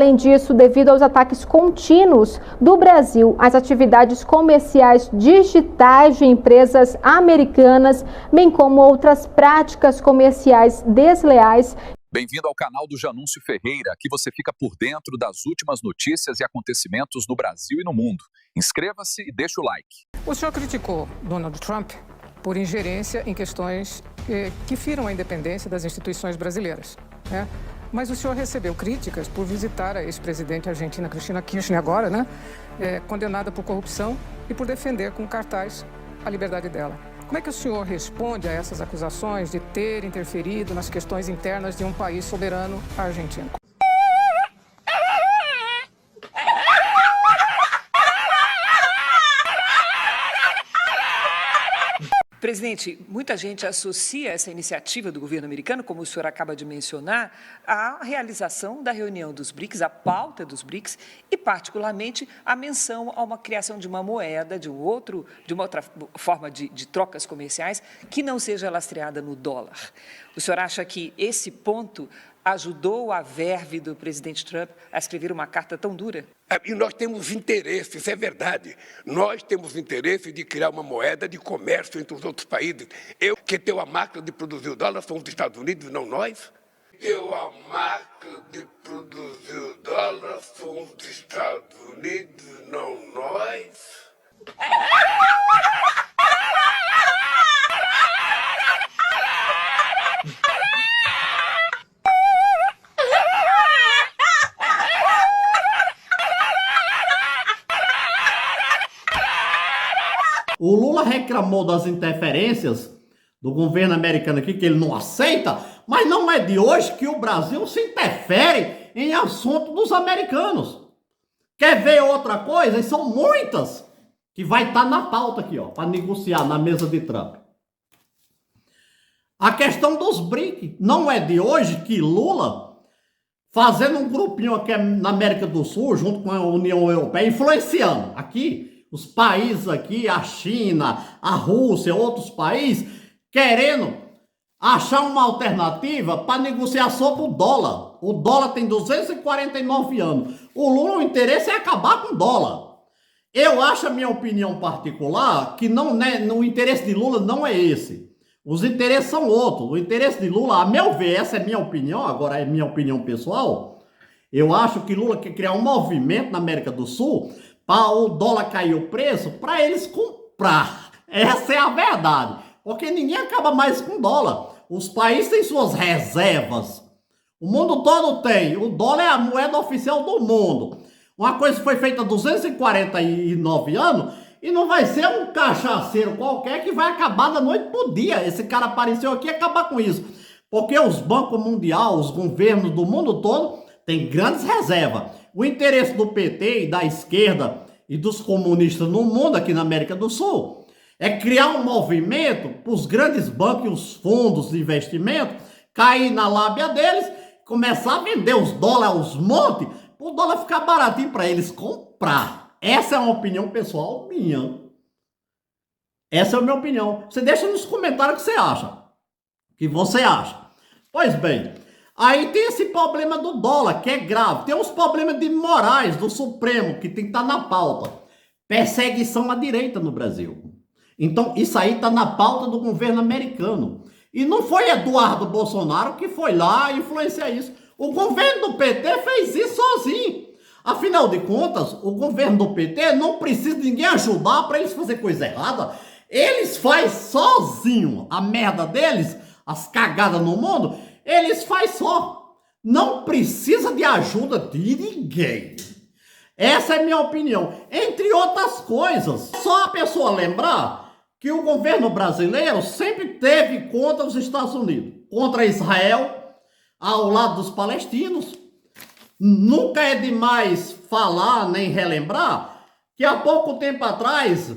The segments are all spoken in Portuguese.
Além disso, devido aos ataques contínuos do Brasil às atividades comerciais digitais de empresas americanas, bem como outras práticas comerciais desleais. Bem-vindo ao canal do Janúncio Ferreira, aqui você fica por dentro das últimas notícias e acontecimentos no Brasil e no mundo. Inscreva-se e deixa o like. O senhor criticou Donald Trump por ingerência em questões que firam a independência das instituições brasileiras, né? Mas o senhor recebeu críticas por visitar a ex-presidente argentina Cristina Kirchner agora, né? Condenada por corrupção e por defender com cartaz a liberdade dela. Como é que o senhor responde a essas acusações de ter interferido nas questões internas de um país soberano, a Argentina? Presidente, muita gente associa essa iniciativa do governo americano, como o senhor acaba de mencionar, à realização da reunião dos BRICS, à pauta dos BRICS e, particularmente, a menção a uma criação de uma moeda, de uma outra forma de trocas comerciais que não seja lastreada no dólar. O senhor acha que esse ponto ajudou a verve do presidente Trump a escrever uma carta tão dura? E nós temos interesse, isso é verdade. Nós temos interesse de criar uma moeda de comércio entre os outros países. Que tem a máquina de produzir o dólar são os Estados Unidos, não nós. A máquina de produzir o dólar são os Estados Unidos, não nós. O Lula reclamou das interferências do governo americano aqui, que ele não aceita, mas não é de hoje que o Brasil se interfere em assunto dos americanos. Quer ver outra coisa? E são muitas que vai estar na pauta aqui, ó, para negociar na mesa de Trump. A questão dos BRICS. Não é de hoje que Lula, fazendo um grupinho aqui na América do Sul, junto com a União Europeia, influenciando aqui os países aqui, a China, a Rússia, outros países, querendo achar uma alternativa para negociar sobre o dólar. O dólar tem 249 anos. O Lula, o interesse é acabar com o dólar. Eu acho, a minha opinião particular, que não, né, o interesse de Lula não é esse. Os interesses são outros. O interesse de Lula, a meu ver, essa é minha opinião, agora é minha opinião pessoal, eu acho que Lula quer criar um movimento na América do Sul para o dólar cair o preço, para eles comprar. Essa é a verdade. Porque ninguém acaba mais com dólar. Os países têm suas reservas. O mundo todo tem. O dólar é a moeda oficial do mundo. Uma coisa que foi feita há 249 anos e não vai ser um cachaceiro qualquer que vai acabar da noite pro dia. Esse cara apareceu aqui e acabar com isso. Porque os bancos mundiais, os governos do mundo todo têm grandes reservas. O interesse do PT e da esquerda e dos comunistas no mundo, aqui na América do Sul, é criar um movimento para os grandes bancos e os fundos de investimento cair na lábia deles, começar a vender os dólares, os montes, para o dólar ficar baratinho para eles comprar. Essa é uma opinião pessoal minha. Essa é a minha opinião. Você deixa nos comentários o que você acha. O que você acha. Pois bem, aí tem esse problema do dólar, que é grave. Tem uns problemas de morais do Supremo, que tem que estar na pauta. Perseguição à direita no Brasil. Então, isso aí está na pauta do governo americano. E não foi Eduardo Bolsonaro que foi lá influenciar isso. O governo do PT fez isso sozinho. Afinal de contas, o governo do PT não precisa de ninguém ajudar para eles fazer coisa errada. Eles fazem sozinho a merda deles, as cagadas no mundo. Eles fazem só. Não precisa de ajuda de ninguém. Essa é a minha opinião. Entre outras coisas. Só a pessoa lembrar que o governo brasileiro sempre teve contra os Estados Unidos. Contra Israel, ao lado dos palestinos. Nunca é demais falar nem relembrar que há pouco tempo atrás,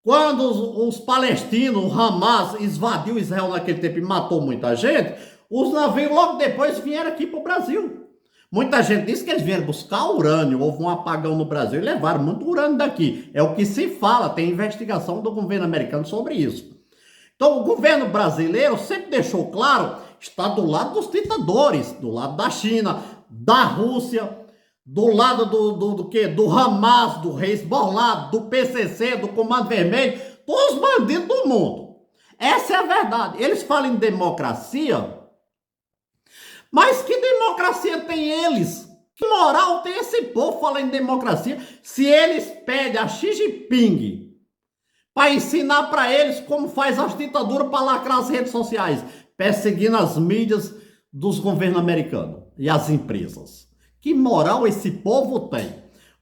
quando os palestinos, o Hamas, invadiu Israel naquele tempo e matou muita gente, os navios logo depois vieram aqui para o Brasil. Muita gente disse que eles vieram buscar urânio, houve um apagão no Brasil e levaram muito urânio daqui. É o que se fala, tem investigação do governo americano sobre isso. Então o governo brasileiro sempre deixou claro, está do lado dos ditadores, do lado da China, da Rússia, do lado do quê? Do Hamas, do Hezbollah, do PCC, do Comando Vermelho, todos os bandidos do mundo. Essa é a verdade. Eles falam em democracia, mas que democracia tem eles? Que moral tem esse povo falando em democracia se eles pedem a Xi Jinping para ensinar para eles como faz as ditaduras para lacrar as redes sociais, perseguindo as mídias dos governos americanos e as empresas? Que moral esse povo tem?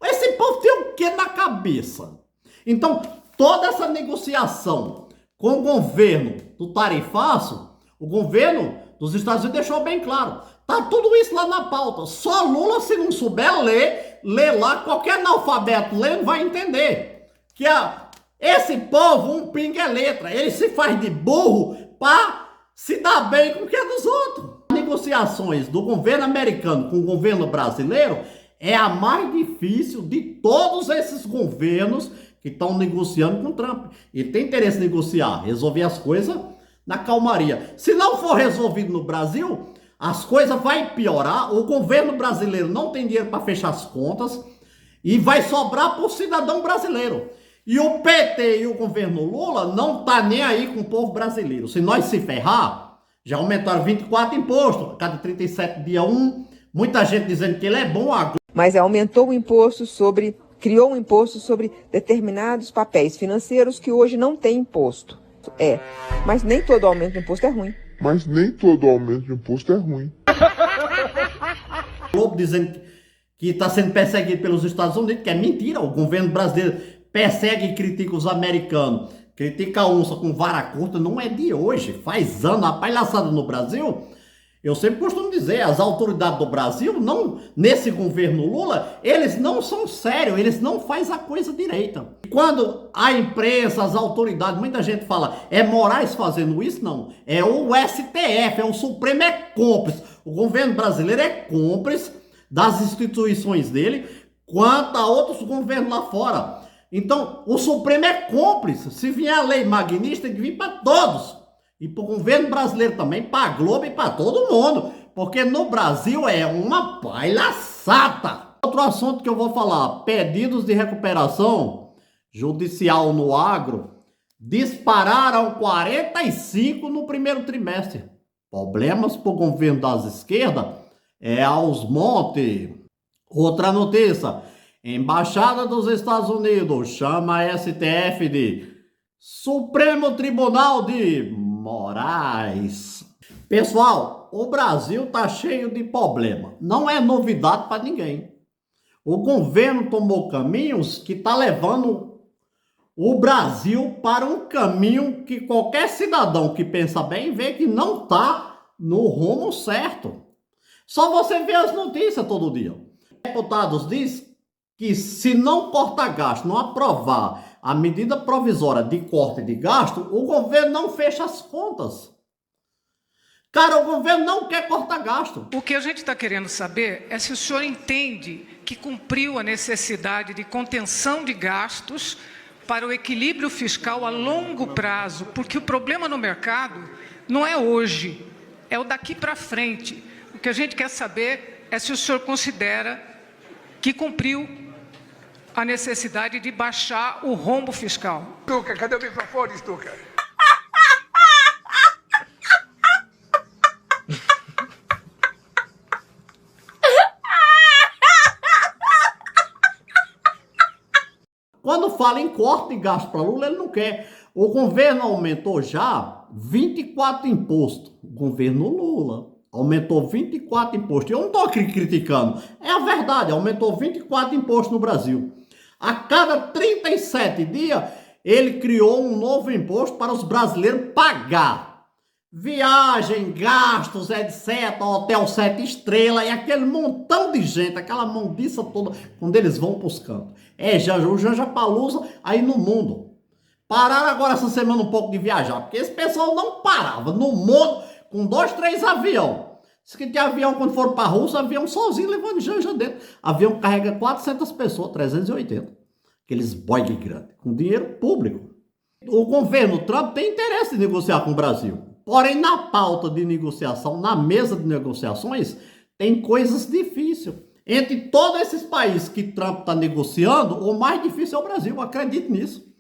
Esse povo tem o que na cabeça? Então, toda essa negociação com o governo do tarifaço, o governo dos Estados Unidos deixou bem claro. Tá tudo isso lá na pauta. Só Lula, se não souber ler lá, qualquer analfabeto lendo vai entender. Que esse povo, um pinga é letra. Ele se faz de burro para se dar bem com o que é dos outros. Negociações do governo americano com o governo brasileiro é a mais difícil de todos esses governos que estão negociando com o Trump. Ele tem interesse em negociar, resolver as coisas na calmaria. Se não for resolvido no Brasil, as coisas vão piorar. O governo brasileiro não tem dinheiro para fechar as contas e vai sobrar para o cidadão brasileiro. E o PT e o governo Lula não tá nem aí com o povo brasileiro. Se nós se ferrar, já aumentaram 24 impostos, cada 37 dia um. Muita gente dizendo que ele é bom agora. Mas aumentou o imposto criou um imposto sobre determinados papéis financeiros que hoje não tem imposto. Mas nem todo aumento de imposto é ruim. O Globo dizendo que está sendo perseguido pelos Estados Unidos, que é mentira. O governo brasileiro persegue e critica os americanos. Critica a onça com vara curta, não é de hoje. Faz anos, a palhaçada no Brasil. Eu sempre costumo dizer, as autoridades do Brasil, nesse governo Lula, eles não são sérios, eles não fazem a coisa direita. Quando a imprensa, as autoridades, muita gente fala, é Moraes fazendo isso? Não. É o STF, é o Supremo, é cúmplice. O governo brasileiro é cúmplice das instituições dele, quanto a outros governos lá fora. Então, o Supremo é cúmplice. Se vier a lei magnista, tem que vir para todos. E para o governo brasileiro também, para a Globo e para todo mundo. Porque no Brasil é uma palhaçada. Outro assunto que eu vou falar, pedidos de recuperação judicial no agro dispararam 45 no primeiro trimestre. Problemas para o governo das esquerdas aos montes. Outra notícia, Embaixada dos Estados Unidos chama a STF de Supremo Tribunal de Moraes. Pessoal, o Brasil tá cheio de problema. Não é novidade para ninguém. O governo tomou caminhos que tá levando o Brasil para um caminho que qualquer cidadão que pensa bem vê que não tá no rumo certo. Só você vê as notícias todo dia. Deputados dizem que se não cortar gasto, não aprovar a medida provisória de corte de gasto, o governo não fecha as contas. Cara, o governo não quer cortar gasto. O que a gente está querendo saber é se o senhor entende que cumpriu a necessidade de contenção de gastos para o equilíbrio fiscal a longo prazo, porque o problema no mercado não é hoje, é o daqui para frente. O que a gente quer saber é se o senhor considera que cumpriu a necessidade de baixar o rombo fiscal. Stuka, cadê o microfone, Stuka? Quando fala em corte de gasto para Lula, ele não quer. O governo aumentou já 24 impostos. O governo Lula aumentou 24 impostos. Eu não estou aqui criticando. É a verdade, aumentou 24 impostos no Brasil. A cada 37 dias, ele criou um novo imposto para os brasileiros pagar. Viagem, gastos, etc. Hotel 7 estrelas e aquele montão de gente, aquela mundiça toda, quando eles vão para os cantos. O Janjapalusa aí no mundo. Pararam agora essa semana um pouco de viajar, porque esse pessoal não parava no mundo com 2, 3 aviões. Diz que tinha avião quando foram para a Rússia, avião sozinho levando Janja dentro. Avião que carrega 400 pessoas, 380. Aqueles Boeing grandes, com dinheiro público. O governo Trump tem interesse em negociar com o Brasil. Porém, na pauta de negociação, na mesa de negociações, tem coisas difíceis. Entre todos esses países que Trump está negociando, o mais difícil é o Brasil, acredite nisso.